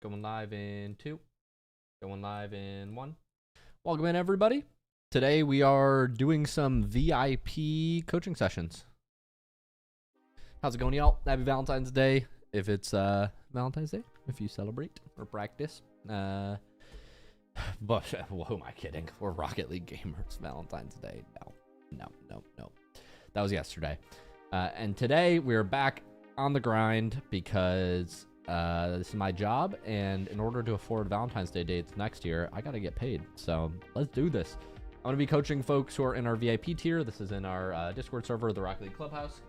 Going live in 2. Going live in 1. Welcome in, everybody. Today we are doing some VIP coaching sessions. How's it going, y'all? Happy Valentine's Day. If it's Valentine's Day, if you celebrate or practice. But who am I kidding? We're Rocket League gamers. Valentine's Day. No. That was yesterday. And today we're back on the grind because this is my job, and in order to afford Valentine's Day dates next year, I gotta get paid. So let's do this. I'm gonna be coaching folks who are in our VIP tier. This is in our Discord server, the Rocket League Clubhouse.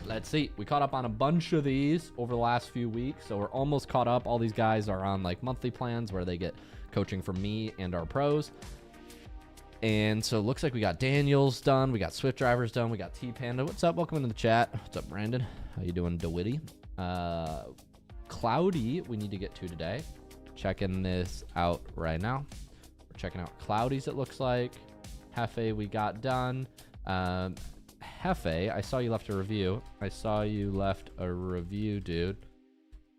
Let's see. We caught up on a bunch of these over the last few weeks, so we're almost caught up. All these guys are on like monthly plans where they get coaching from me and our pros. And so it looks like we got Daniels done, we got Swift Drivers done, we got T-Panda. What's up? Welcome into the chat. What's up, Brandon? How you doing, DeWitty? Cloudy, we need to get to today. Checking this out right now. We're checking out Cloudy's, it looks like. Hefe, we got done. Hefe, I saw you left a review. Dude.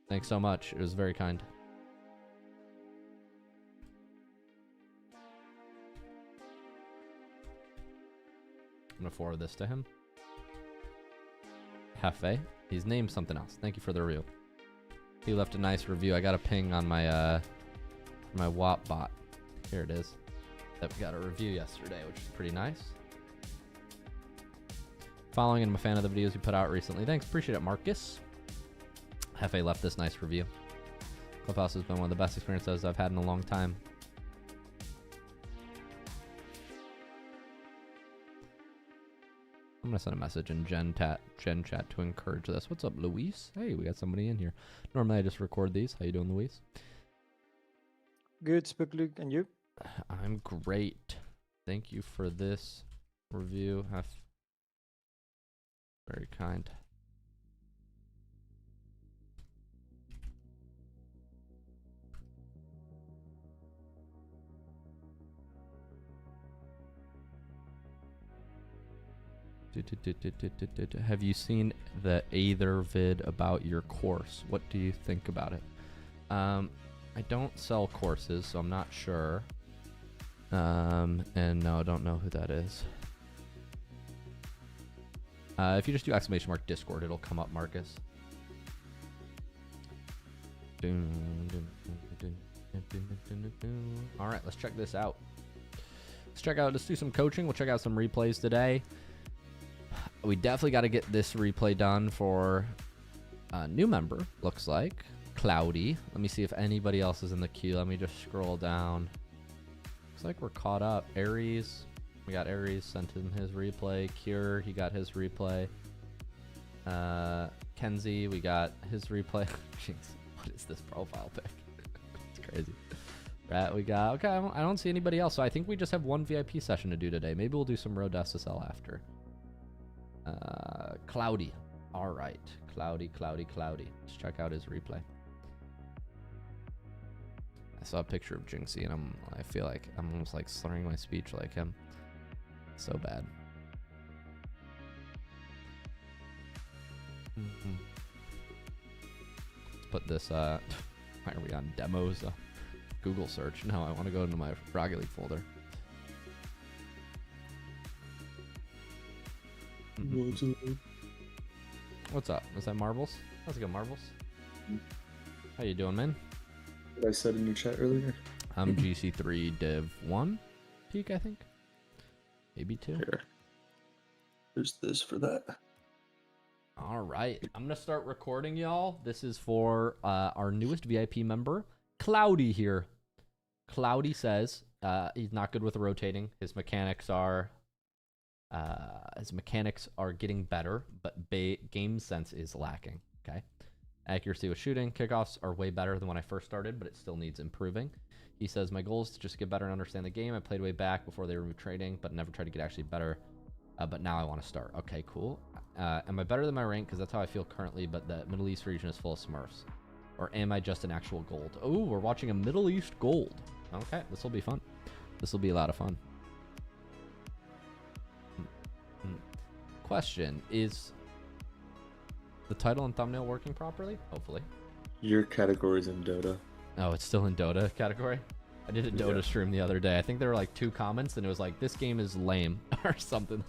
Thanks so much. It was very kind. I'm gonna forward this to him. Hefe. He's named something else. Thank you for the review. He left a nice review. I got a ping on my my WAP bot. Here it is. That we got a review yesterday, which is pretty nice. Following and I'm a fan of the videos you put out recently. Thanks, appreciate it, Marcus. Hefe left this nice review. Clubhouse has been one of the best experiences I've had in a long time. I'm gonna send a message in Gen chat to encourage this. What's up, Luis? Hey, we got somebody in here. Normally I just record these. How you doing, Luis? Good, SpookyLuke, and you? I'm great. Thank you for this review. Very kind. Have you seen the Aether vid about your course? What do you think about it? I don't sell courses, so I'm not sure. And no, I don't know who that is. If you just do !Discord, it'll come up, Marcus. All right, let's check this out. Let's do some coaching. We'll check out some replays today. We definitely got to get this replay done for a new member, looks like. Cloudy. Let me see if anybody else is in the queue. Let me just scroll down. Looks like we're caught up. Aries. We got Aries, sent him his replay. Cure, he got his replay. Kenzie, we got his replay. Jeez, what is this profile pic? It's crazy. Rat, we got. Okay, I don't see anybody else, so I think we just have one VIP session to do today. Maybe we'll do some Road to SSL after. Cloudy. All right. Cloudy. Let's check out his replay. I saw a picture of Jinxie and I feel like I'm almost like slurring my speech like him. So bad. Let's put this, why are we on demos? Google search. No, I want to go into my Rocket League folder. What's up? Is that Marbles? How's it go, Marbles? How you doing, man? What I said in your chat earlier. I'm GC3 Div 1 peak, I think. Maybe 2. Here. There's this for that. All right. I'm going to start recording, y'all. This is for our newest VIP member, Cloudy here. Cloudy says he's not good with rotating. His mechanics are getting better, but game sense is lacking. Okay. Accuracy with shooting, kickoffs are way better than when I first started, but it still needs improving. He says, my goal is to just get better and understand the game. I played way back before they removed trading, but never tried to get actually better. But now I want to start. Okay, cool. Am I better than my rank? Because that's how I feel currently, but the Middle East region is full of Smurfs. Or am I just an actual gold? Oh, we're watching a Middle East gold. Okay, this will be fun. This will be a lot of fun. Question, is the title and thumbnail working properly? Hopefully. Your category's in Dota. Oh, it's still in Dota category? I did a Dota stream the other day. I think there were like 2 comments, and it was like, "This game is lame" or something.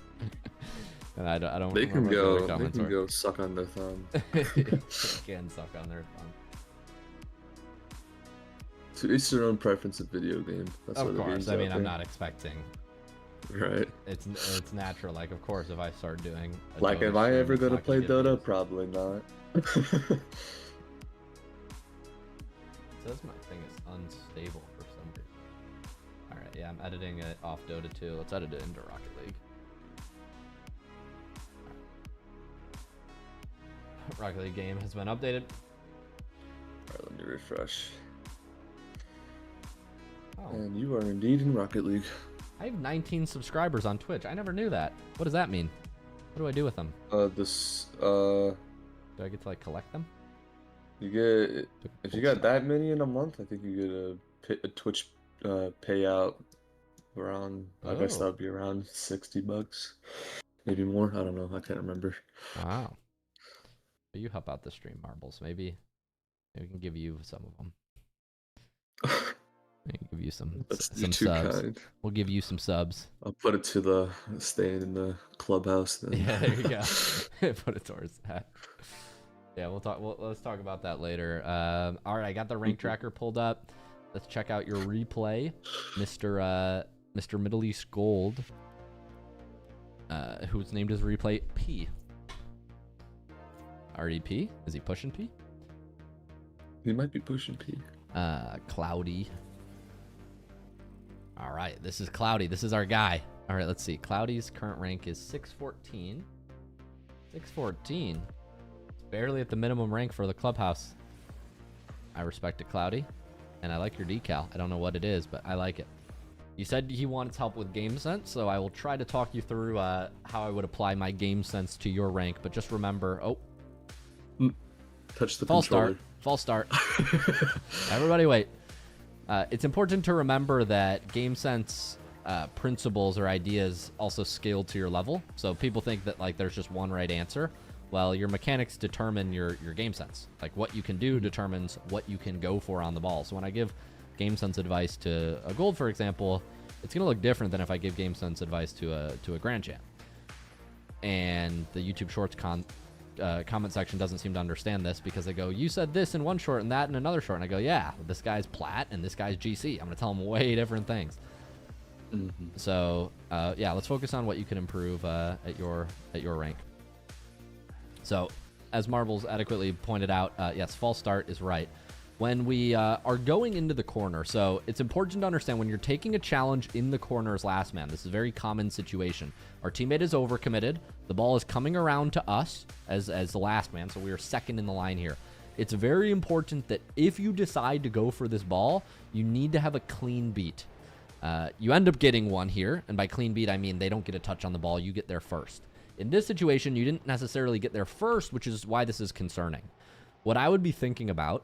And I don't. They can remember what the other go. They comments can were. go suck on their thumb. They can suck on their thumb. To each their own preference of video game. That's Of what the course. game's I out mean, I'm there. not expecting. Right. It's natural. Like, of course, if I start doing a Like, Dota am I stream, ever it's gonna not play get Dota? views. Probably not. It says my thing is unstable for some reason. Alright, yeah, I'm editing it off Dota 2. Let's edit it into Rocket League. Right. Rocket League game has been updated. Alright, let me refresh. Oh, And you are indeed in Rocket League. I have 19 subscribers on Twitch. I never knew that. What does that mean? What do I do with them? Do I get to like collect them? You get, if you got that many in a month, I think you get a Twitch payout around, I guess Oh. that would be around $60, maybe more. I don't know. I can't remember. Wow. But you help out the stream, Marbles. Maybe we can give you some of them. We can give you some You're too subs. kind. We'll give you some subs. I'll put it to the staying in the clubhouse then. Yeah, there you go. Put it towards that. Yeah, we'll talk. Let's talk about that later. All right, I got the rank tracker pulled up. Let's check out your replay, Mr. Middle East Gold, who's named his replay P. RDP? Is he pushing P? He might be pushing P. Cloudy. All right, this is Cloudy. This is our guy. All right, let's see. Cloudy's current rank is 614. 614. It's barely at the minimum rank for the clubhouse. I respect it, Cloudy. And I like your decal. I don't know what it is, but I like it. You said he wanted help with game sense, so I will try to talk you through how I would apply my game sense to your rank. But just remember, Touch the false controller. start. False start. Everybody wait. It's important to remember that game sense principles or ideas also scale to your level. So people think that like there's just one right answer. Well, your mechanics determine your game sense. Like what you can do determines what you can go for on the ball. So when I give game sense advice to a gold, for example, it's going to look different than if I give game sense advice to a grand champ. And the YouTube Shorts comment section doesn't seem to understand this because they go, you said this in one short and that in another short. And I go, yeah, this guy's plat and this guy's GC. I'm going to tell him way different things. So yeah, let's focus on what you can improve at your rank. So as Marbles adequately pointed out, yes, false start is right. When we are going into the corner, so it's important to understand when you're taking a challenge in the corner as last man, this is a very common situation. Our teammate is overcommitted. The ball is coming around to us as the last man, so we are second in the line here. It's very important that if you decide to go for this ball, you need to have a clean beat. You end up getting one here, and by clean beat, I mean they don't get a touch on the ball. You get there first. In this situation, you didn't necessarily get there first, which is why this is concerning. What I would be thinking about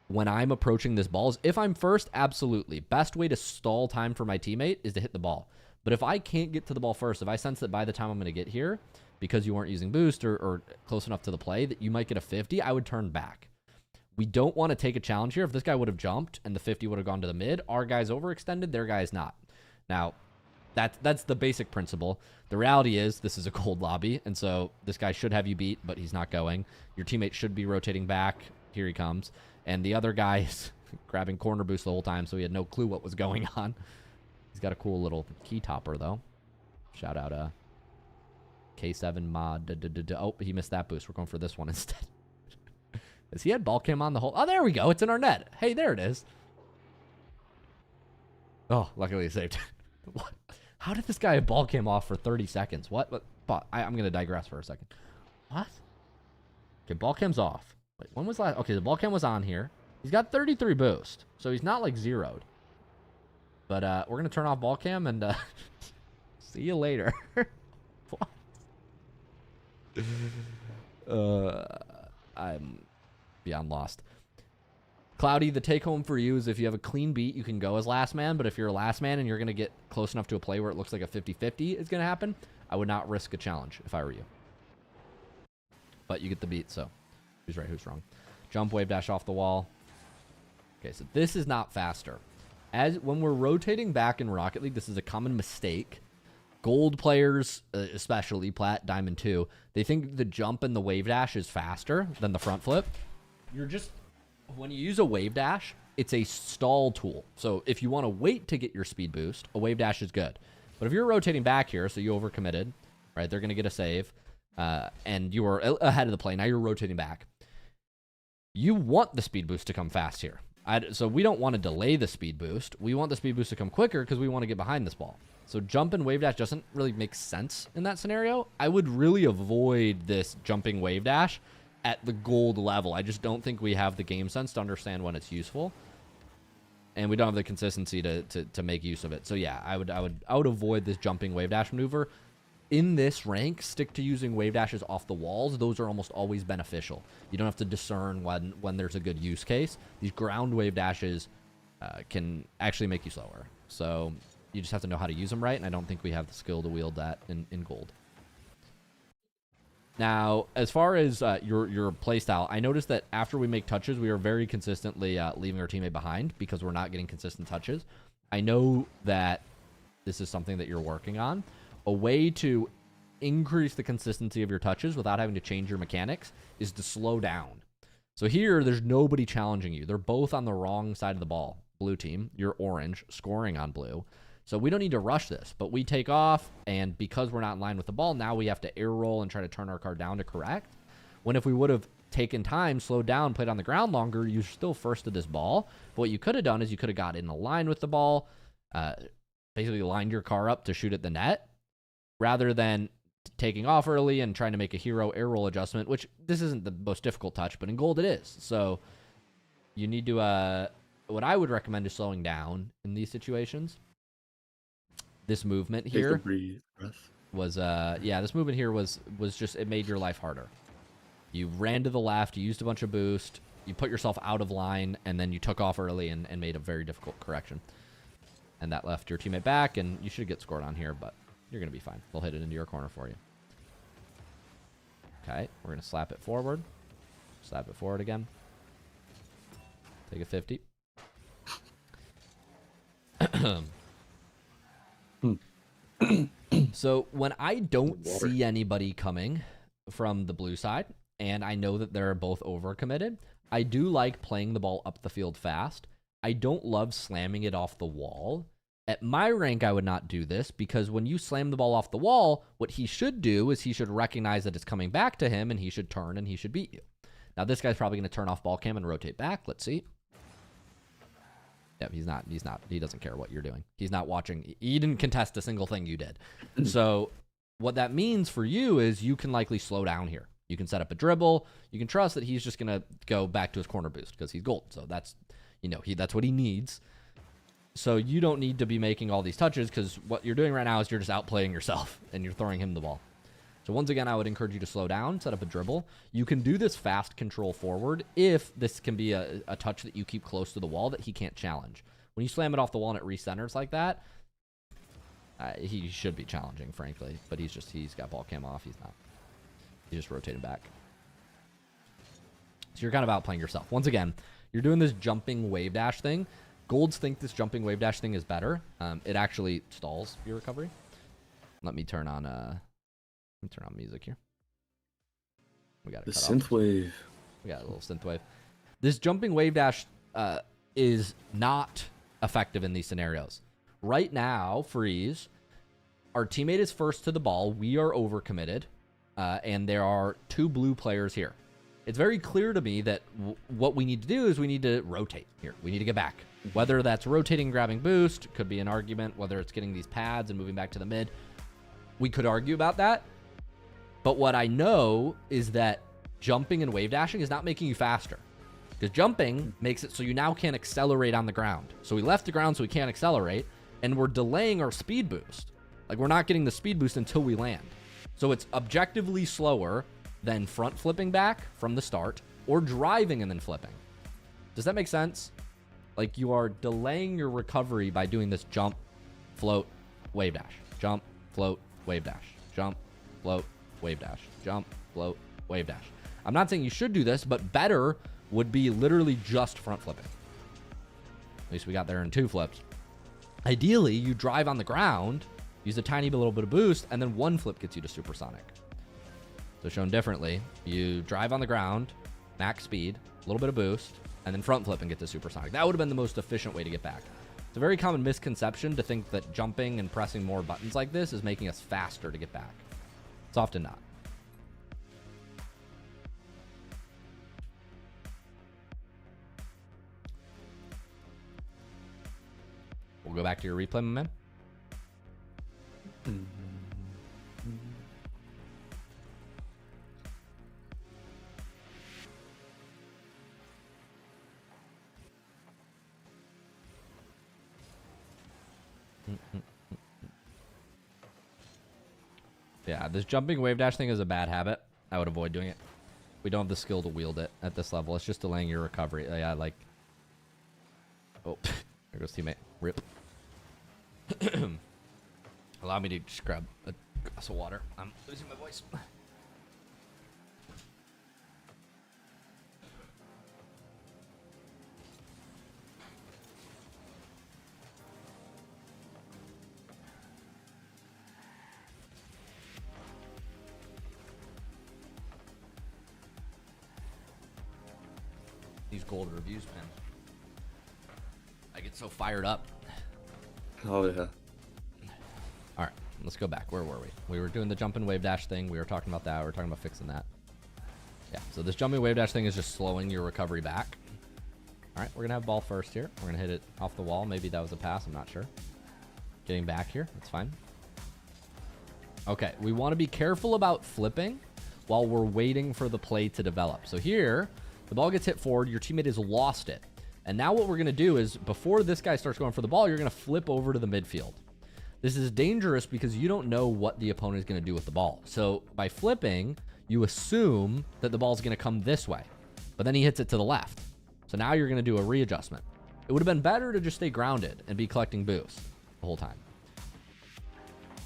when I'm approaching this ball is if I'm first, absolutely. Best way to stall time for my teammate is to hit the ball. But if I can't get to the ball first, if I sense that by the time I'm going to get here, because you weren't using boost or close enough to the play, that you might get a 50, I would turn back. We don't want to take a challenge here. If this guy would have jumped and the 50 would have gone to the mid, our guy's overextended, their guy's not. Now, that's the basic principle. The reality is this is a cold lobby, and so this guy should have you beat, but he's not going. Your teammate should be rotating back. Here he comes. And the other guy is grabbing corner boost the whole time, so he had no clue what was going on. He's got a cool little key topper, though. Shout out K7 mod. Oh, he missed that boost. We're going for this one instead. Has he had ball cam on the whole? Oh, there we go. It's in our net. Hey, there it is. Oh, luckily he saved. What? How did this guy have ball cam off for 30 seconds? What? I'm going to digress for a second. What? Okay, ball cam's off. Wait, when was last? Okay, the ball cam was on here. He's got 33 boost, so he's not like zeroed. But we're going to turn off ball cam and see you later. What? I'm beyond lost. Cloudy, the take home for you is if you have a clean beat, you can go as last man. But if you're a last man and you're going to get close enough to a play where it looks like a 50-50 is going to happen, I would not risk a challenge if I were you. But you get the beat, so who's right, who's wrong. jump, wave dash off the wall. Okay, so this is not faster. As when we're rotating back in Rocket League, this is a common mistake. Gold players, especially Plat, Diamond 2, they think the jump and the wave dash is faster than the front flip. When you use a wave dash, it's a stall tool. So if you want to wait to get your speed boost, a wave dash is good. But if you're rotating back here, so you overcommitted, right? They're going to get a save, and you were ahead of the play. Now you're rotating back. You want the speed boost to come fast here. So we don't want to delay the speed boost. We want the speed boost to come quicker because we want to get behind this ball. So jump and wave dash doesn't really make sense in that scenario. I would really avoid this jumping wave dash at the gold level. I just don't think we have the game sense to understand when it's useful. And we don't have the consistency to make use of it. So yeah, I would avoid this jumping wave dash maneuver. In this rank, stick to using wave dashes off the walls. Those are almost always beneficial. You don't have to discern when there's a good use case. These ground wave dashes can actually make you slower. So you just have to know how to use them right, and I don't think we have the skill to wield that in gold. Now, as far as your play style, I noticed that after we make touches, we are very consistently leaving our teammate behind because we're not getting consistent touches. I know that this is something that you're working on. A way to increase the consistency of your touches without having to change your mechanics is to slow down. So here, there's nobody challenging you. They're both on the wrong side of the ball. Blue team, you're orange, scoring on blue. So we don't need to rush this, but we take off, and because we're not in line with the ball, now we have to air roll and try to turn our car down to correct. When if we would have taken time, slowed down, played on the ground longer, you're still first to this ball. But what you could have done is you could have got in a line with the ball, basically lined your car up to shoot at the net, rather than taking off early and trying to make a hero air roll adjustment, which this isn't the most difficult touch, but in gold it is. So you need to, what I would recommend is slowing down in these situations. This movement here was, this movement here was just, it made your life harder. You ran to the left, you used a bunch of boost, you put yourself out of line, and then you took off early and made a very difficult correction. And that left your teammate back, and you should get scored on here, but you're going to be fine. They'll hit it into your corner for you. Okay, we're going to slap it forward. Slap it forward again. Take a 50. So when I don't see anybody coming from the blue side, and I know that they're both overcommitted, I do like playing the ball up the field fast. I don't love slamming it off the wall. At my rank, I would not do this, because when you slam the ball off the wall, what he should do is he should recognize that it's coming back to him, and he should turn, and he should beat you. Now, this guy's probably going to turn off ball cam and rotate back. Let's see. Yep, he's not. He doesn't care what you're doing. He's not watching. He didn't contest a single thing you did. So what that means for you is you can likely slow down here. You can set up a dribble. You can trust that he's just going to go back to his corner boost because he's gold. So that's, that's what he needs. So you don't need to be making all these touches, because what you're doing right now is you're just outplaying yourself and you're throwing him the ball. So once again, I would encourage you to slow down, set up a dribble. You can do this fast control forward if this can be a touch that you keep close to the wall that he can't challenge. When you slam it off the wall and it recenters like that, he should be challenging, frankly. But he's got ball cam off. He's not. He's just rotating back. So you're kind of outplaying yourself. Once again, you're doing this jumping wave dash thing. Golds think this jumping wave dash thing is better. It actually stalls your recovery. Let me turn on music here. We got a synth wave. We got a little synth wave. This jumping wave dash is not effective in these scenarios. Right now, freeze. Our teammate is first to the ball. We are overcommitted, and there are two blue players here. It's very clear to me that what we need to do is we need to rotate here. We need to get back. Whether that's rotating, grabbing boost, could be an argument. Whether it's getting these pads and moving back to the mid, we could argue about that. But what I know is that jumping and wave dashing is not making you faster. Because jumping makes it so you now can't accelerate on the ground. So we left the ground so we can't accelerate, and we're delaying our speed boost. Like, we're not getting the speed boost until we land. So it's objectively slower than front flipping back from the start, or driving and then flipping. Does that make sense? Like, you are delaying your recovery by doing this jump, float, wave dash. Jump, float, wave dash. Jump, float, wave dash. Jump, float, wave dash. I'm not saying you should do this, but better would be literally just front flipping. At least we got there in 2 flips. Ideally, you drive on the ground, use a tiny little bit of boost, and then 1 flip gets you to supersonic. So shown differently, you drive on the ground, max speed, a little bit of boost, and then front flip and get to supersonic. That would have been the most efficient way to get back. It's a very common misconception to think that jumping and pressing more buttons like this is making us faster to get back. It's often not. We'll go back to your replay, my man. Yeah, this jumping wave dash thing is a bad habit. I would avoid doing it. We don't have the skill to wield it at this level. It's just delaying your recovery. Yeah, like... Oh, there goes teammate. Rip. Allow me to just grab a glass of water. I'm losing my voice. These gold reviews, man. I get so fired up. Oh, yeah. All right, let's go back. Where were we? We were doing the jumping wave dash thing. We were talking about that. We were talking about fixing that. Yeah, so this jumping wave dash thing is just slowing your recovery back. All right, we're going to have ball first here. We're going to hit it off the wall. Maybe that was a pass. I'm not sure. Getting back here. That's fine. Okay, we want to be careful about flipping while we're waiting for the play to develop. So here, the ball gets hit forward. Your teammate has lost it. And now what we're going to do is, before this guy starts going for the ball, you're going to flip over to the midfield. This is dangerous because you don't know what the opponent is going to do with the ball. So by flipping, you assume that the ball is going to come this way. But then he hits it to the left. So now you're going to do a readjustment. It would have been better to just stay grounded and be collecting boosts the whole time.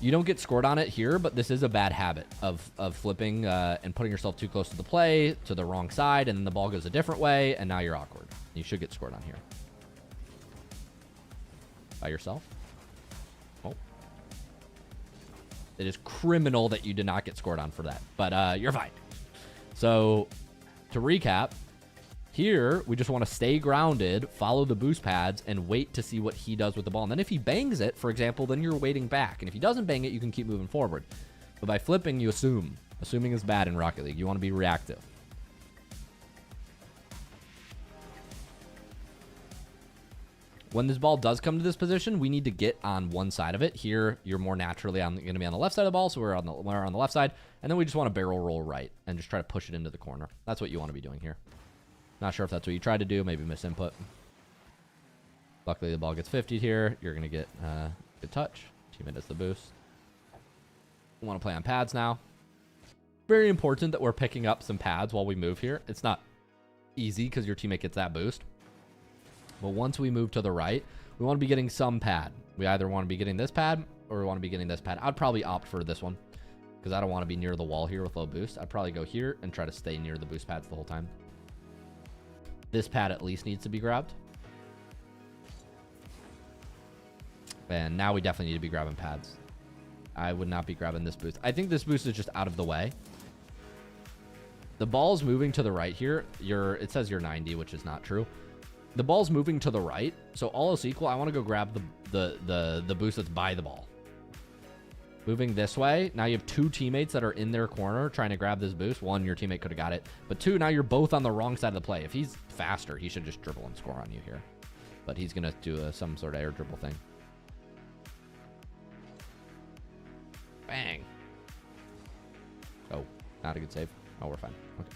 You don't get scored on it here, but this is a bad habit of flipping and putting yourself too close to the play, to the wrong side, and then the ball goes a different way, and now you're awkward. You should get scored on here. By yourself? Oh. It is criminal that you did not get scored on for that, but you're fine. So, to recap, here, we just want to stay grounded, follow the boost pads, and wait to see what he does with the ball. And then if he bangs it, for example, then you're waiting back. And if he doesn't bang it, you can keep moving forward. But by flipping, you assume. Assuming is bad in Rocket League. You want to be reactive. When this ball does come to this position, we need to get on one side of it. Here, you're more naturally going to be on the left side of the ball, so we're on the left side. And then we just want to barrel roll right and just try to push it into the corner. That's what you want to be doing here. Not sure if that's what you tried to do. Maybe miss input. Luckily, the ball gets 50'd here. You're going to get a good touch. Teammate does the boost. We want to play on pads now. Very important that we're picking up some pads while we move here. It's not easy because your teammate gets that boost. But once we move to the right, we want to be getting some pad. We either want to be getting this pad or we want to be getting this pad. I'd probably opt for this one because I don't want to be near the wall here with low boost. I'd probably go here and try to stay near the boost pads the whole time. This pad at least needs to be grabbed. And now we definitely need to be grabbing pads. I would not be grabbing this boost. I think this boost is just out of the way. The ball's moving to the right here. It says you're 90, which is not true. The ball's moving to the right. So all else equal, I want to go grab the boost that's by the ball. Moving this way. Now you have 2 teammates that are in their corner trying to grab this boost. 1, your teammate could have got it. But 2, now you're both on the wrong side of the play. If he's faster, he should just dribble and score on you here. But he's going to do some sort of air dribble thing. Bang. Oh, not a good save. Oh, we're fine. Okay.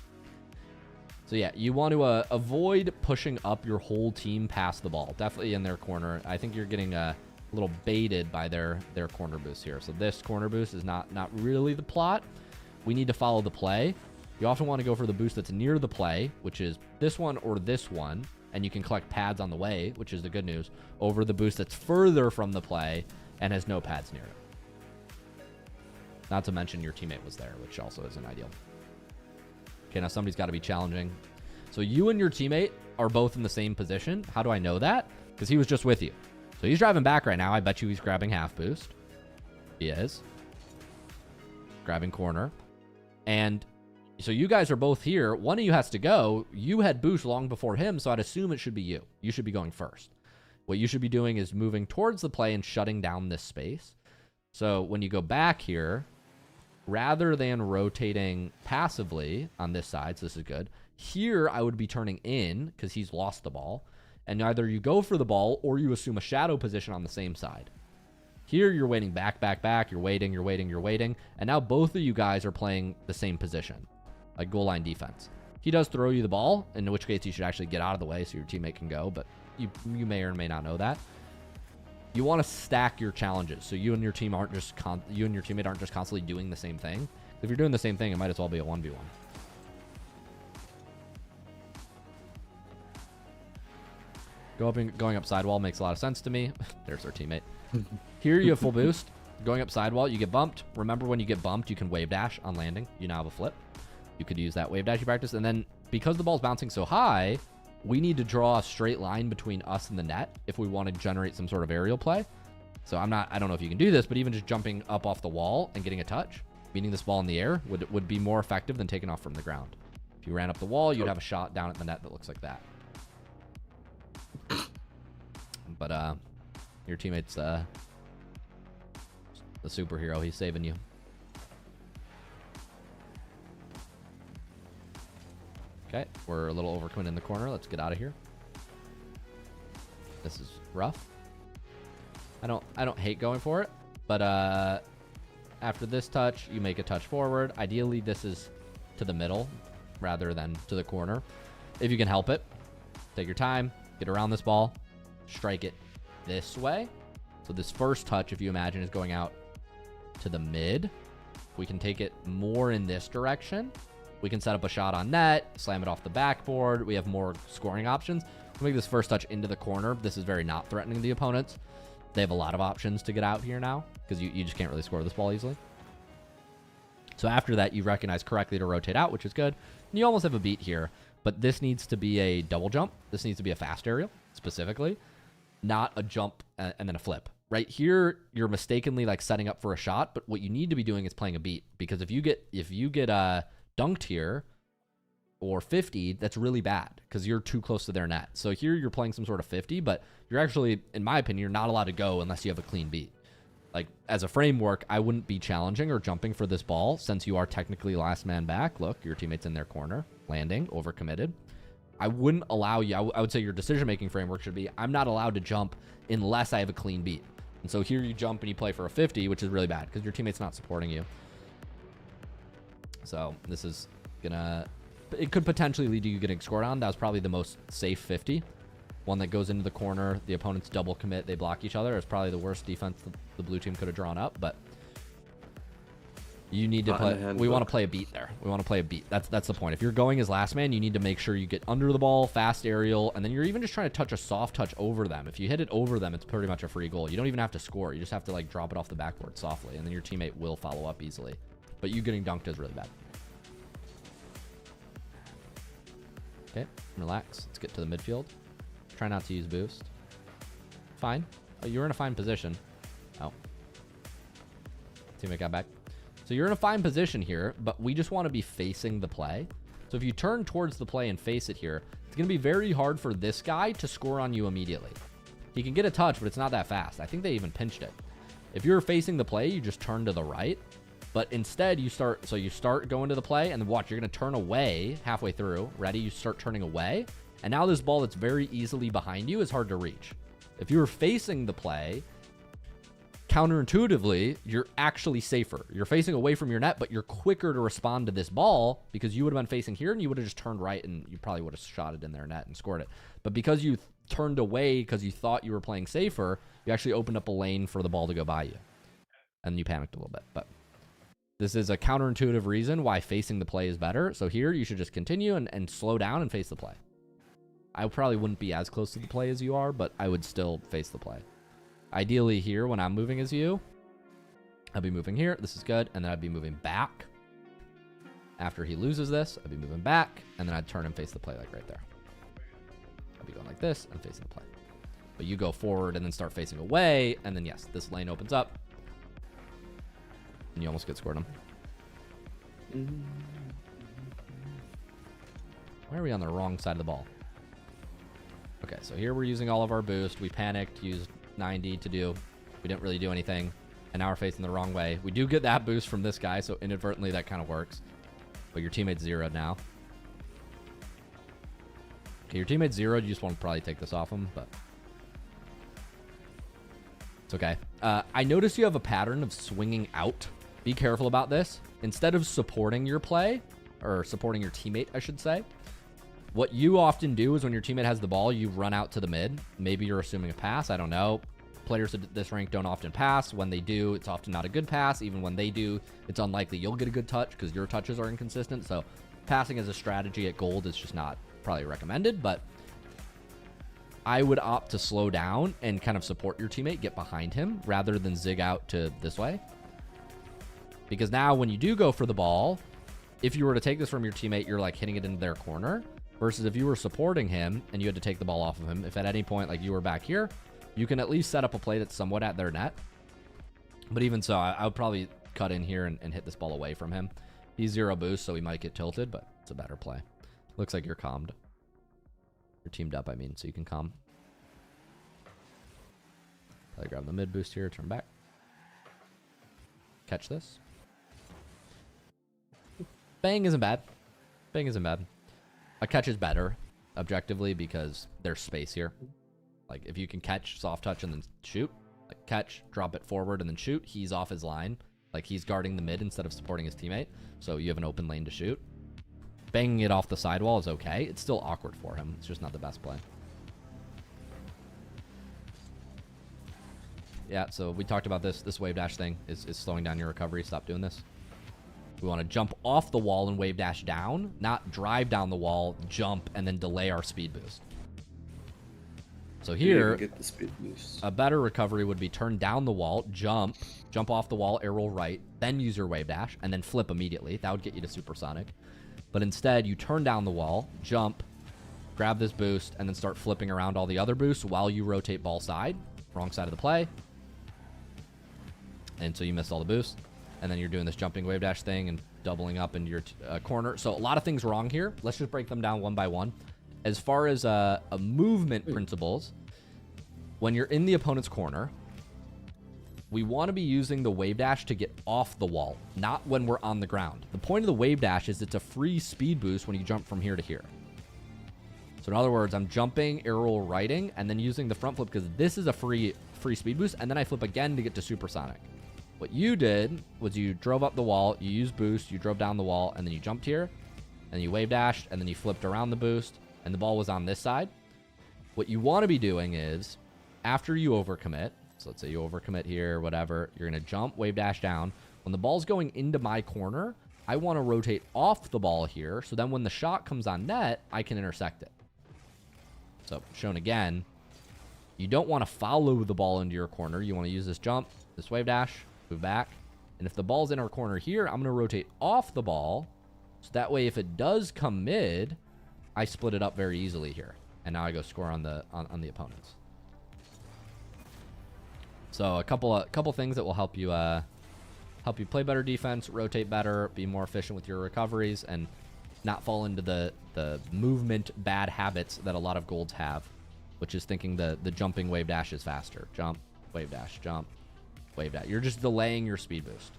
So yeah, you want to avoid pushing up your whole team past the ball. Definitely in their corner. I think you're getting a little baited by their corner boost here. So this corner boost is not really the plot. We need to follow the play. You often want to go for the boost that's near the play, which is this one or this one, and you can collect pads on the way, which is the good news, over the boost that's further from the play and has no pads near it. Not to mention your teammate was there, which also isn't ideal. Okay, now somebody's got to be challenging. So you and your teammate are both in the same position. How do I know that? Because he was just with you. So he's driving back right now. I bet you he's grabbing half boost. He is. Grabbing corner. And so you guys are both here. One of you has to go. You had boost long before him, so I'd assume it should be you. You should be going first. What you should be doing is moving towards the play and shutting down this space. So when you go back here, rather than rotating passively on this side, so this is good, here I would be turning in because he's lost the ball. And either you go for the ball or you assume a shadow position on the same side. Here you're waiting back. You're waiting. And now both of you guys are playing the same position, like goal line defense. He does throw you the ball, in which case you should actually get out of the way so your teammate can go, but you may or may not know that. You want to stack your challenges so you and your team aren't just you and your teammate aren't just constantly doing the same thing. If you're doing the same thing, it might as well be a 1v1. Going up sidewall makes a lot of sense to me. There's our teammate. Here you have full boost. Going up sidewall, you get bumped. Remember, when you get bumped, you can wave dash on landing. You now have a flip. You could use that wave dash you practice. And then because the ball's bouncing so high, we need to draw a straight line between us and the net if we want to generate some sort of aerial play. So I don't know if you can do this, but even just jumping up off the wall and getting a touch, meaning this ball in the air, would be more effective than taking off from the ground. If you ran up the wall, you'd have a shot down at the net that looks like that. But your teammate's the superhero. He's saving you. Okay, we're a little overcommitted in the corner. Let's get out of here. This is rough. I don't hate going for it, but after this touch, you make a touch forward. Ideally, this is to the middle rather than to the corner. If you can help it, take your time, get around this ball, strike it this way. So this first touch, if you imagine, is going out to the mid. We can take it more in this direction. We can set up a shot on net, slam it off the backboard. We have more scoring options. We'll make this first touch into the corner. This is very not threatening the opponents. They have a lot of options to get out here now because you just can't really score this ball easily. So after that, you recognize correctly to rotate out, which is good. And you almost have a beat here, but this needs to be a double jump. This needs to be a fast aerial specifically, not a jump and then a flip. Right here, you're mistakenly like setting up for a shot, but what you need to be doing is playing a beat, because if you get dunked here or 50, that's really bad because you're too close to their net. So here you're playing some sort of 50, but you're actually, in my opinion, you're not allowed to go unless you have a clean beat. Like, as a framework, I wouldn't be challenging or jumping for this ball since you are technically last man back. Look, your teammate's in their corner, landing, overcommitted. I wouldn't allow you, I would say your decision-making framework should be, I'm not allowed to jump unless I have a clean beat. And so here you jump and you play for a 50, which is really bad because your teammate's not supporting you. So this is gonna, it could potentially lead to you getting scored on. That was probably the most safe 50. One that goes into the corner, the opponent's double commit, they block each other. It's probably the worst defense the blue team could have drawn up, but you need to play, we want to play a beat there. We want to play a beat. That's the point. If you're going as last man, you need to make sure you get under the ball, fast aerial, and then you're even just trying to touch a soft touch over them. If you hit it over them, it's pretty much a free goal. You don't even have to score. You just have to like drop it off the backboard softly, and then your teammate will follow up easily. But you getting dunked is really bad. Okay, relax. Let's get to the midfield. Try not to use boost. Fine. Oh, you're in a fine position. Oh. Teammate got back. So you're in a fine position here, but we just want to be facing the play. So if you turn towards the play and face it here, it's going to be very hard for this guy to score on you immediately. He can get a touch, but it's not that fast. I think they even pinched it. If you're facing the play, you just turn to the right. But instead, you start going to the play, and then watch, you're going to turn away halfway through. Ready? You start turning away. And now this ball that's very easily behind you is hard to reach. If you were facing the play, counterintuitively, you're actually safer. You're facing away from your net, but you're quicker to respond to this ball because you would have been facing here and you would have just turned right and you probably would have shot it in their net and scored it. But because you turned away because you thought you were playing safer, you actually opened up a lane for the ball to go by you. And you panicked a little bit. But this is a counterintuitive reason why facing the play is better. So here you should just continue and slow down and face the play. I probably wouldn't be as close to the play as you are, but I would still face the play. Ideally here, when I'm moving as you, I'll be moving here. This is good. And then I'd be moving back. After he loses this, I'd be moving back, and then I'd turn and face the play like right there. I'd be going like this and facing the play. But you go forward and then start facing away, and then yes, this lane opens up. And you almost get scored on. Why are we on the wrong side of the ball? Okay, so here we're using all of our boost. We panicked, used 90 to do. We didn't really do anything. And now we're facing the wrong way. We do get that boost from this guy, so inadvertently that kind of works. But your teammate's zeroed now. Okay, your teammate's zeroed. You just want to probably take this off him, but it's okay. I notice you have a pattern of swinging out. Be careful about this. Instead of supporting your play, or supporting your teammate, I should say, what you often do is when your teammate has the ball, you run out to the mid. Maybe you're assuming a pass. I don't know. Players at this rank don't often pass. When they do, it's often not a good pass. Even when they do, it's unlikely you'll get a good touch because your touches are inconsistent. So passing as a strategy at gold is just not probably recommended, but I would opt to slow down and kind of support your teammate, get behind him rather than zig out to this way. Because now when you do go for the ball, if you were to take this from your teammate, you're like hitting it into their corner, versus if you were supporting him and you had to take the ball off of him, if at any point like you were back here, you can at least set up a play that's somewhat at their net. But even so, I would probably cut in here and hit this ball away from him. He's 0 boost, so he might get tilted, but it's a better play. Looks like you're calmed. You're teamed up, I mean, so you can calm. Probably grab the mid boost here, turn back. Catch this. Bang isn't bad. Bang isn't bad. A catch is better, objectively, because there's space here. Like, if you can catch, soft touch, and then shoot. Like, catch, drop it forward, and then shoot. He's off his line. Like, he's guarding the mid instead of supporting his teammate. So you have an open lane to shoot. Banging it off the sidewall is okay. It's still awkward for him. It's just not the best play. Yeah, so we talked about this. This wave dash thing is slowing down your recovery. Stop doing this. We want to jump off the wall and wave dash down, not drive down the wall, jump, and then delay our speed boost. So here, get the speed boost. A better recovery would be turn down the wall, jump off the wall, air roll right, then use your wave dash, and then flip immediately. That would get you to supersonic. But instead, you turn down the wall, jump, grab this boost, and then start flipping around all the other boosts while you rotate ball side, wrong side of the play. And so you missed all the boosts. And then you're doing this jumping wave dash thing and doubling up into your corner. So a lot of things wrong here. Let's just break them down one by one. As far as a movement principles, when you're in the opponent's corner, we want to be using the wave dash to get off the wall, not when we're on the ground. The point of the wave dash is it's a free speed boost when you jump from here to here. So in other words, I'm jumping, air roll righting, and then using the front flip because this is a free speed boost, and then I flip again to get to supersonic. What you did was you drove up the wall, you used boost, you drove down the wall, and then you jumped here, and you wave dashed, and then you flipped around the boost, and the ball was on this side. What you want to be doing is, after you overcommit, so let's say you overcommit here, whatever, you're going to jump, wave dash down. When the ball's going into my corner, I want to rotate off the ball here, so then when the shot comes on net, I can intersect it. So, shown again, you don't want to follow the ball into your corner. You want to use this jump, this wave dash, move back. And if the ball's in our corner here, I'm going to rotate off the ball. So that way, if it does come mid, I split it up very easily here. And now I go score on the opponents. So a couple things that will help you play better defense, rotate better, be more efficient with your recoveries, and not fall into the movement bad habits that a lot of golds have, which is thinking the jumping wave dash is faster. Jump, wave dash, jump, wave dash. You're just delaying your speed boost.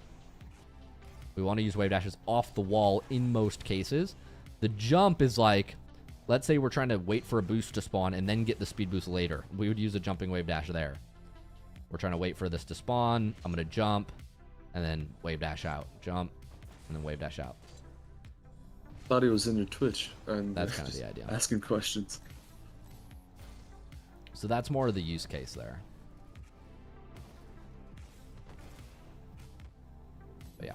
We want to use wave dashes off the wall in most cases. The jump is like, let's say we're trying to wait for a boost to spawn and then get the speed boost later. We would use a jumping wave dash there. We're trying to wait for this to spawn. I'm going to jump and then wave dash out. Jump and then wave dash out. Thought he was in your Twitch. And that's kind of the idea. Asking questions. So that's more of the use case there. But yeah.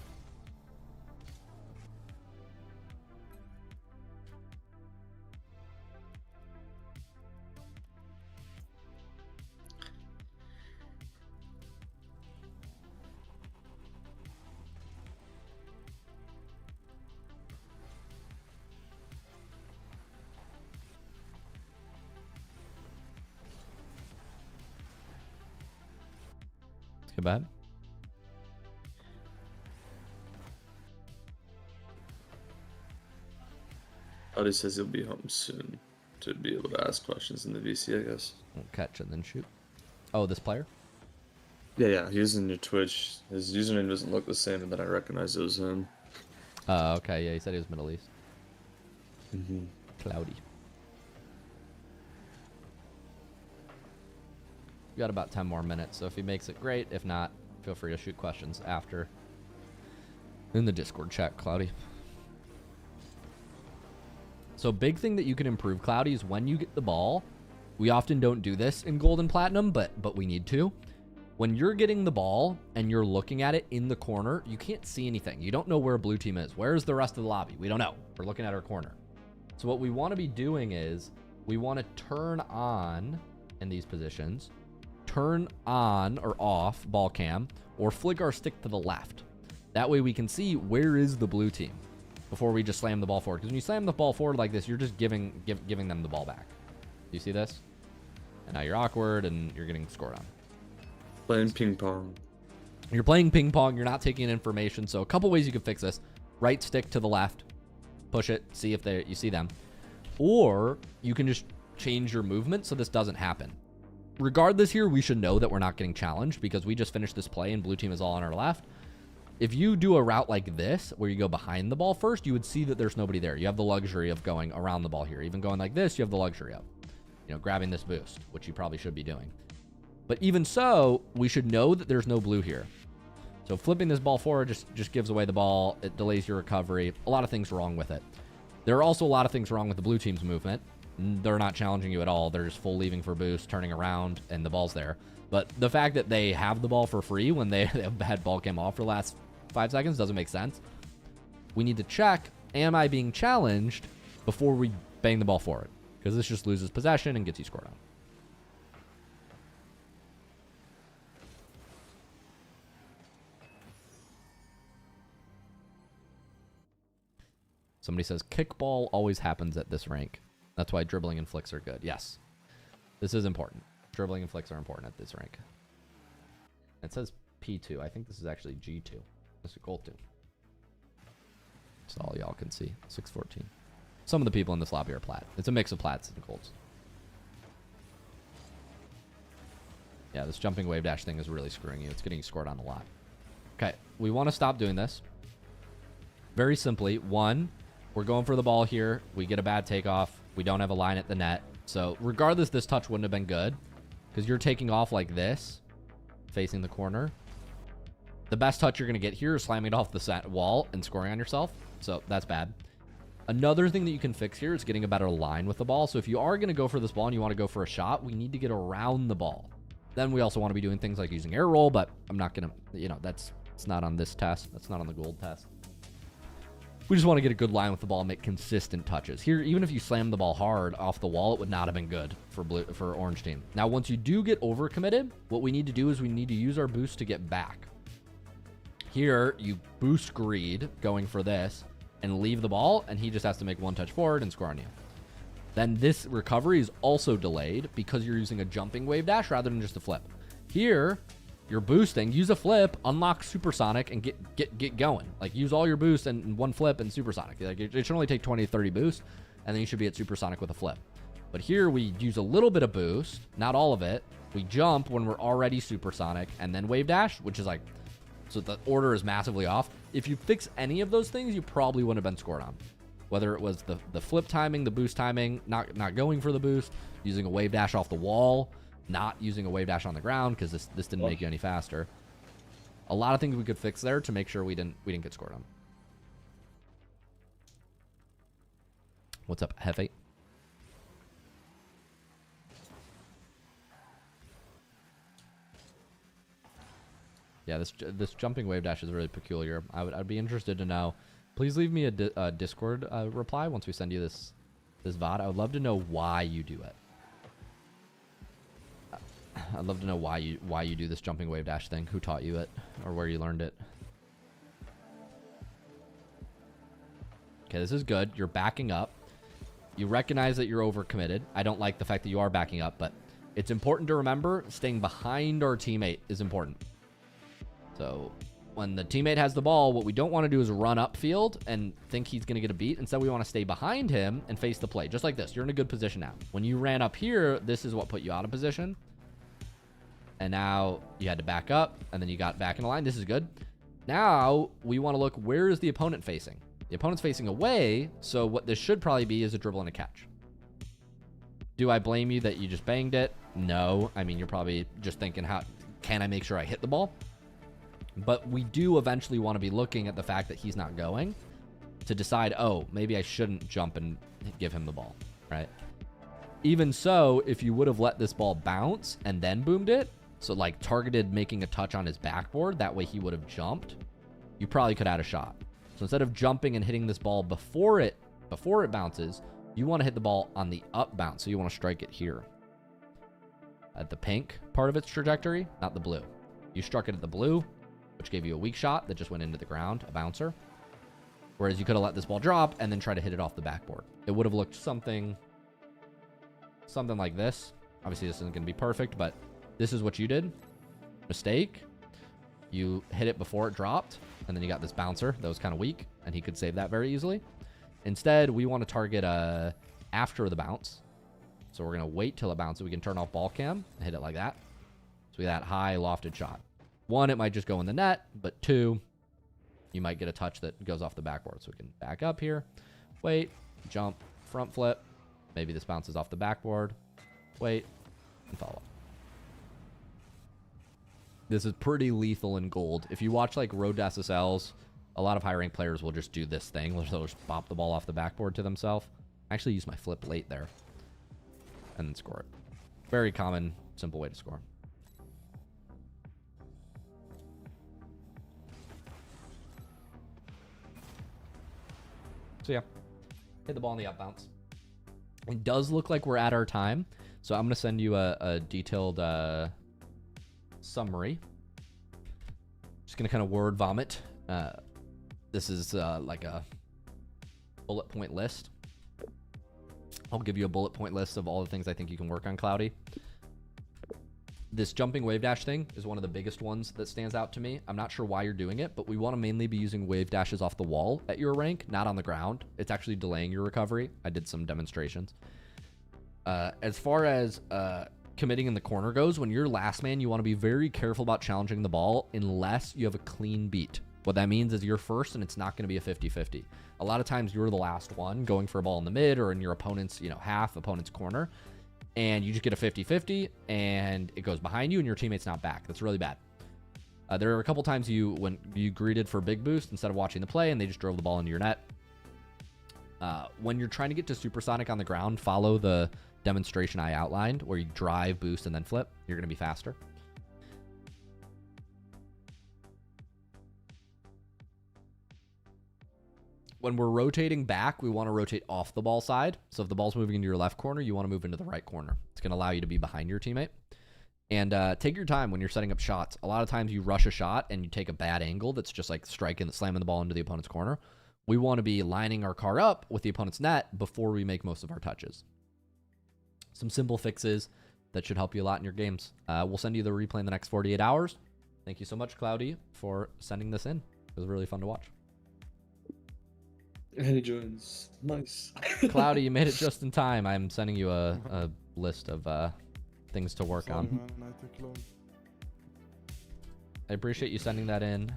Go bad. Cloudy says he'll be home soon to be able to ask questions in the VC, I guess. We'll catch and then shoot. Oh, this player? Yeah, he's in your Twitch. His username doesn't look the same, and then I recognize it was him. Okay, yeah, he said he was Middle East. Cloudy. We got about 10 more minutes, so if he makes it, great. If not, feel free to shoot questions after in the Discord chat, Cloudy. So big thing that you can improve, Cloudy, is when you get the ball. We often don't do this in Gold and Platinum, but we need to. When you're getting the ball and you're looking at it in the corner, you can't see anything. You don't know where blue team is. Where's the rest of the lobby? We don't know. We're looking at our corner. So what we want to be doing is we want to turn on in these positions, turn on or off ball cam, or flick our stick to the left. That way we can see where is the blue team before we just slam the ball forward. Because when you slam the ball forward like this, you're just giving them the ball back. Do you see this? And now you're awkward and you're getting scored on. Playing ping pong. You're playing ping pong. You're not taking in information. So a couple ways you can fix this. Right stick to the left. Push it. See if you see them. Or you can just change your movement so this doesn't happen. Regardless here, we should know that we're not getting challenged because we just finished this play and blue team is all on our left. If you do a route like this, where you go behind the ball first, you would see that there's nobody there. You have the luxury of going around the ball here. Even going like this, you have the luxury of, grabbing this boost, which you probably should be doing. But even so, we should know that there's no blue here. So flipping this ball forward just gives away the ball. It delays your recovery. A lot of things wrong with it. There are also a lot of things wrong with the blue team's movement. They're not challenging you at all. They're just full leaving for boost, turning around, and the ball's there. But the fact that they have the ball for free when they have had ball cam off for the last 5 seconds doesn't make sense. We need to check, am I being challenged before we bang the ball forward? Because this just loses possession and gets you scored on. Somebody says, kickball always happens at this rank. That's why dribbling and flicks are good. Yes. This is important. Dribbling and flicks are important at this rank. It says P2. I think this is actually G2. This is gold 2. That's all y'all can see. 614. Some of the people in this lobby are plat. It's a mix of plats and golds. Yeah, this jumping wave dash thing is really screwing you. It's getting you scored on a lot. Okay, we want to stop doing this. Very simply, one, we're going for the ball here. We get a bad takeoff. We don't have a line at the net. So regardless, this touch wouldn't have been good because you're taking off like this, facing the corner. The best touch you're going to get here is slamming it off the set wall and scoring on yourself. So that's bad. Another thing that you can fix here is getting a better line with the ball. So if you are going to go for this ball and you want to go for a shot, we need to get around the ball. Then we also want to be doing things like using air roll, but I'm not going to, it's not on this test. That's not on the gold test. We just want to get a good line with the ball and make consistent touches. Here, even if you slam the ball hard off the wall, it would not have been good for orange team. Now, once you do get overcommitted, what we need to do is we need to use our boost to get back. Here, you boost greed going for this and leave the ball, and he just has to make one touch forward and score on you. Then this recovery is also delayed because you're using a jumping wave dash rather than just a flip. Here, you're boosting, use a flip, unlock supersonic, and get going. Like, use all your boost and one flip and supersonic. Like, it should only take 20 to 30 boosts, and then you should be at supersonic with a flip. But here we use a little bit of boost, not all of it. We jump when we're already supersonic, and then wave dash, which is like, so the order is massively off. If you fix any of those things, you probably wouldn't have been scored on. Whether it was the flip timing, the boost timing, not going for the boost, using a wave dash off the wall, not using a wave dash on the ground because this didn't make you any faster. A lot of things we could fix there to make sure we didn't get scored on. What's up, Hefe? Yeah, this jumping wave dash is really peculiar. I'd be interested to know. Please leave me a Discord reply once we send you this VOD. I would love to know why you do it. I'd love to know why you do this jumping wave dash thing. Who taught you it, or where you learned it? Okay, this is good. You're backing up. You recognize that you're overcommitted. I don't like the fact that you are backing up, but it's important to remember staying behind our teammate is important. So when the teammate has the ball, what we don't want to do is run upfield and think he's going to get a beat. Instead, we want to stay behind him and face the play. Just like this. You're in a good position now. When you ran up here, this is what put you out of position. And now you had to back up, and then you got back in the line. This is good. Now we want to look, where is the opponent facing? The opponent's facing away, so what this should probably be is a dribble and a catch. Do I blame you that you just banged it? No. I mean, you're probably just thinking, how can I make sure I hit the ball? But we do eventually want to be looking at the fact that he's not going to decide, oh, maybe I shouldn't jump and give him the ball, right? Even so, if you would have let this ball bounce and then boomed it, so like targeted making a touch on his backboard, that way he would have jumped, you probably could add a shot. So instead of jumping and hitting this ball before it bounces, you want to hit the ball on the up bounce. So you want to strike it here at the pink part of its trajectory, not the blue. You struck it at the blue, which gave you a weak shot that just went into the ground, a bouncer. Whereas you could have let this ball drop and then try to hit it off the backboard. It would have looked something like this. Obviously, this isn't going to be perfect, but this is what you did. Mistake. You hit it before it dropped, and then you got this bouncer that was kind of weak, and he could save that very easily. Instead, we want to target after the bounce. So we're going to wait till it bounces. We can turn off ball cam and hit it like that. So we get that high lofted shot. 1, it might just go in the net, but 2, you might get a touch that goes off the backboard. So we can back up here, wait, jump, front flip. Maybe this bounces off the backboard, wait, and follow up. This is pretty lethal in gold. If you watch like Road to SSLs, a lot of high rank players will just do this thing. They'll just bop the ball off the backboard to themselves. I actually use my flip late there and then score it. Very common, simple way to score. So yeah, hit the ball on the up bounce. It does look like we're at our time. So I'm going to send you a detailed summary. Just going to kind of word vomit. This is like a bullet point list. I'll give you a bullet point list of all the things I think you can work on, Cloudy. This jumping wave dash thing is one of the biggest ones that stands out to me. I'm not sure why you're doing it, but we want to mainly be using wave dashes off the wall at your rank, not on the ground. It's actually delaying your recovery. I did some demonstrations. As far as committing in the corner goes, when you're last man, you want to be very careful about challenging the ball unless you have a clean beat. What that means is you're first and it's not going to be a 50-50. A lot of times you're the last one going for a ball in the mid or in your opponent's, half opponent's corner, and you just get a 50-50 and it goes behind you and your teammate's not back. That's really bad. There are a couple times when you greeted for big boost instead of watching the play and they just drove the ball into your net. When you're trying to get to supersonic on the ground, follow the demonstration I outlined where you drive, boost, and then flip. You're going to be faster. When we're rotating back, we want to rotate off the ball side. So if the ball's moving into your left corner, you want to move into the right corner. It's going to allow you to be behind your teammate. And take your time when you're setting up shots. A lot of times you rush a shot and you take a bad angle that's just like slamming the ball into the opponent's corner. We want to be lining our car up with the opponent's net before we make most of our touches. Some simple fixes that should help you a lot in your games. We'll send you the replay in the next 48 hours. Thank you so much, Cloudy, for sending this in. It was really fun to watch. And he joins. Nice. Cloudy, you made it just in time. I'm sending you a list of things to work on. Man, I took long. I appreciate you sending that in.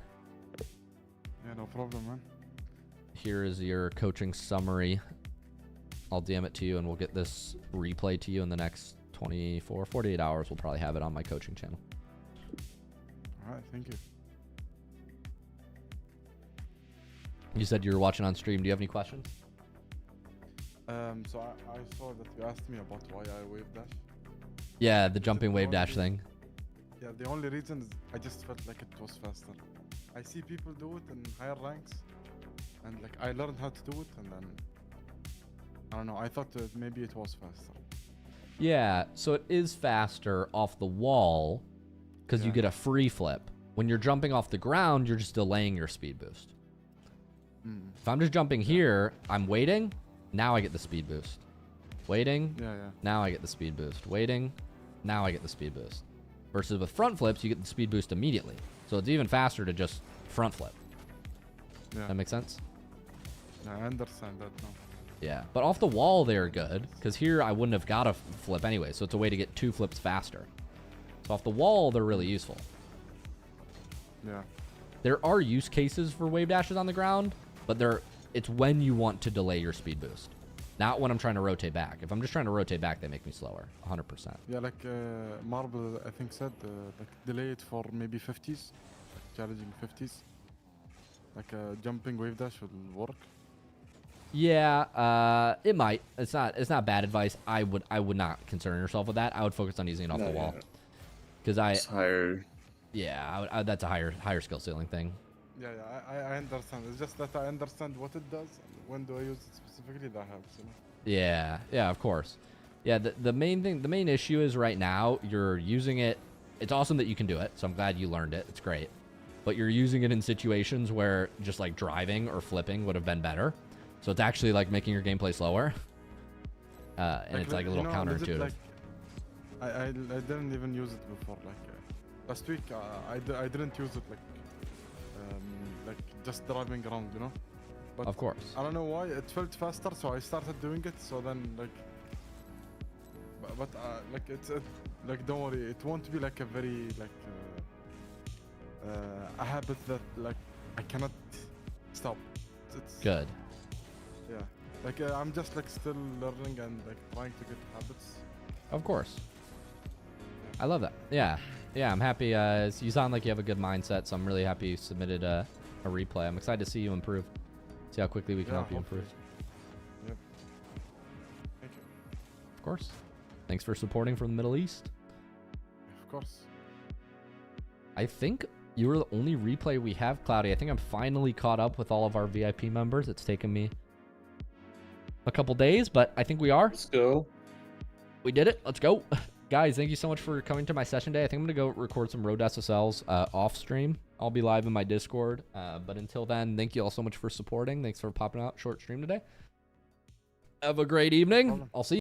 Yeah, no problem, man. Here is your coaching summary. I'll DM it to you and we'll get this replay to you in the next 48 hours. We'll probably have it on my coaching channel. All right, thank you. You said you were watching on stream. Do you have any questions? So I saw that you asked me about why I wave dash. Yeah, the jumping wave dash thing. Yeah, the only reason is I just felt like it was faster. I see people do it in higher ranks, and like I learned how to do it, and then I don't know. I thought that maybe it was faster. Yeah, so it is faster off the wall because you get a free flip. When you're jumping off the ground, you're just delaying your speed boost. If I'm just jumping here, I'm waiting. Now I get the speed boost. Waiting. Now I get the speed boost. Waiting. Now I get the speed boost. Versus with front flips, you get the speed boost immediately. So it's even faster to just front flip. Yeah. That makes sense? Yeah, I understand that now. Yeah, but off the wall they're good, because here I wouldn't have got a flip anyway, so it's a way to get 2 flips faster. So off the wall, they're really useful. Yeah. There are use cases for wave dashes on the ground, but it's when you want to delay your speed boost. Not when I'm trying to rotate back. If I'm just trying to rotate back, they make me slower, 100%. Yeah, like Marble, I think said, like delay it for maybe 50s, like challenging 50s. Like a jumping wave dash will work. Yeah, it might. It's not bad advice. I would not concern yourself with that. I would focus on using it off the wall. Because It's higher. Yeah, that's a higher skill ceiling thing. Yeah, I understand. It's just that I understand what it does and when do I use it specifically. That helps, you know. Yeah, of course. Yeah, the main issue is right now you're using it. It's awesome that you can do it, so I'm glad you learned it. It's great. But you're using it in situations where just like driving or flipping would have been better. So it's actually like making your gameplay slower. And it's like a little counterintuitive. Like, I didn't even use it before. Like last week, I didn't use it like just driving around, you know. But Of course. I don't know why it felt faster, so I started doing it. So then like, but like it's like don't worry, it won't be like a very like a habit that like I cannot stop. It's Good. Yeah, like I'm just like still learning and like trying to get habits. Of course. I love that. Yeah, I'm happy. You sound like you have a good mindset, so I'm really happy you submitted a replay. I'm excited to see you improve. See how quickly we can help you improve. Yep. Thank you. Of course. Thanks for supporting from the Middle East. Of course. I think you were the only replay we have, Cloudy. I think I'm finally caught up with all of our VIP members. It's taken me a couple days, but I think we are. Let's go. We did it. Let's go. Guys, thank you so much for coming to my session day. I think I'm going to go record some Road SSLs off stream. I'll be live in my Discord. But until then, thank you all so much for supporting. Thanks for popping out short stream today. Have a great evening. I'll see you.